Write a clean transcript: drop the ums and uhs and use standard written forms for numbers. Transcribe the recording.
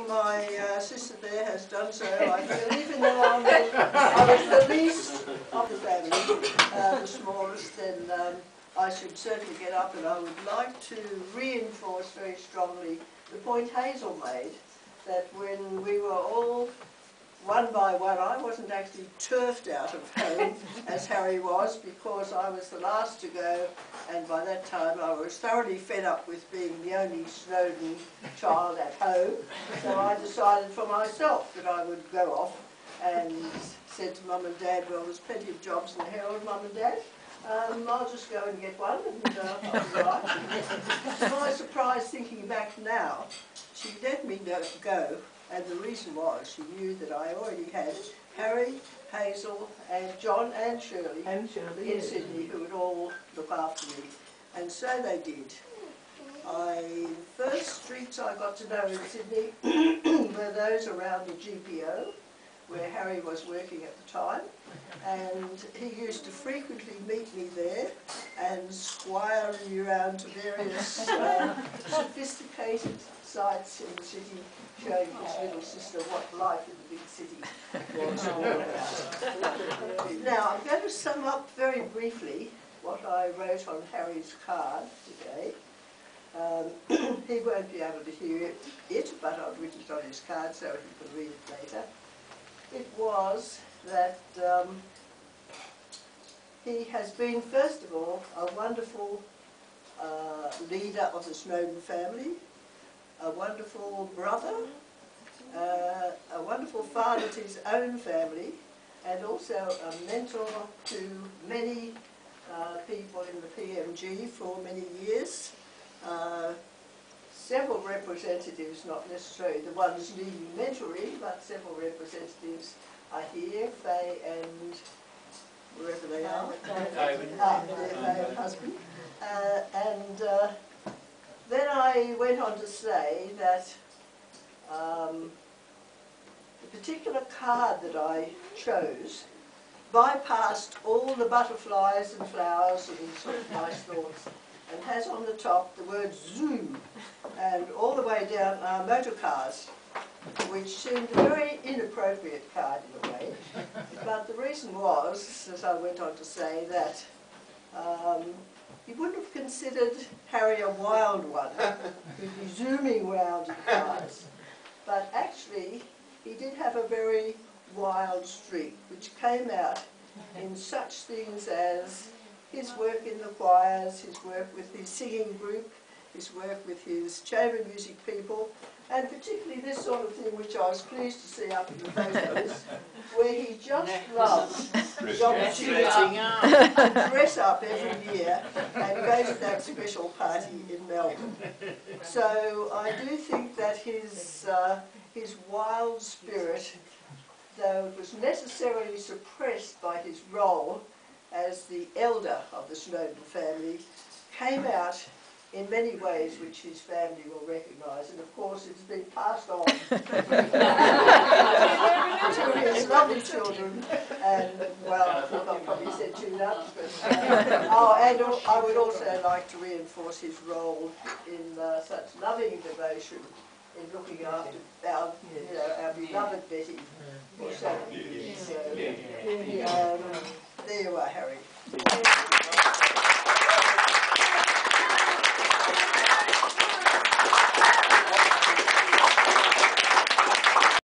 my sister there has done so. I feel, even though I was the least of the family, the smallest, then I should certainly get up, and I would like to reinforce very strongly the point Hazel made, that when we were all one by one, I wasn't actually turfed out of home as Harry was, because I was the last to go, and by that time I was thoroughly fed up with being the only Snowdon child at home. So I decided for myself that I would go off, and said to Mum and Dad, well, there's plenty of jobs in the Herald, Mum and Dad. I'll just go and get one, and I'll be right. To my surprise, thinking back now, she let me go, and the reason was she knew that I already had Harry, Hazel, and John and Shirley in Sydney, who would all look after me, and so they did. The first streets I got to know in Sydney were those around the GPO, where Harry was working at the time, and he used to frequently meet me there and squire me around to various sophisticated sites in the city, showing his little sister what life in the big city was all about. Now, I'm going to sum up very briefly what I wrote on Harry's card today. He won't be able to hear it, but I've written it on his card so he can read it later. It was that he has been, first of all, a wonderful leader of the Snowdon family, a wonderful brother, a wonderful father to his own family, and also a mentor to many people in the PMG for many years. Several representatives, not necessarily the ones needing mentoring, but several representatives are here, Faye and wherever they are, Faye and husband. Then I went on to say that the particular card that I chose bypassed all the butterflies and flowers and sort of nice thoughts, and has on the top the word zoo, and all the way down are motor cars, which seemed a very inappropriate card in a way. But the reason was, as I went on to say, that he wouldn't have considered Harry a wild one. He'd be zooming round in cars. But actually, he did have a very wild streak, which came out in such things as his work in the choirs, his work with his singing group, his work with his chamber music people, and particularly this sort of thing, which I was pleased to see up in the photos, where he just loved the opportunity to dress up every year and go to that special party in Melbourne. So I do think that his wild spirit, though it was necessarily suppressed by his role as the elder of the Snowdon family, came out in many ways which his family will recognise, and of course it's been passed on to his lovely children, and well, I thought I probably said too much, but oh, and I would also like to reinforce his role in such loving devotion in looking after our, our beloved Betty for so many years. So, there you are, Harry.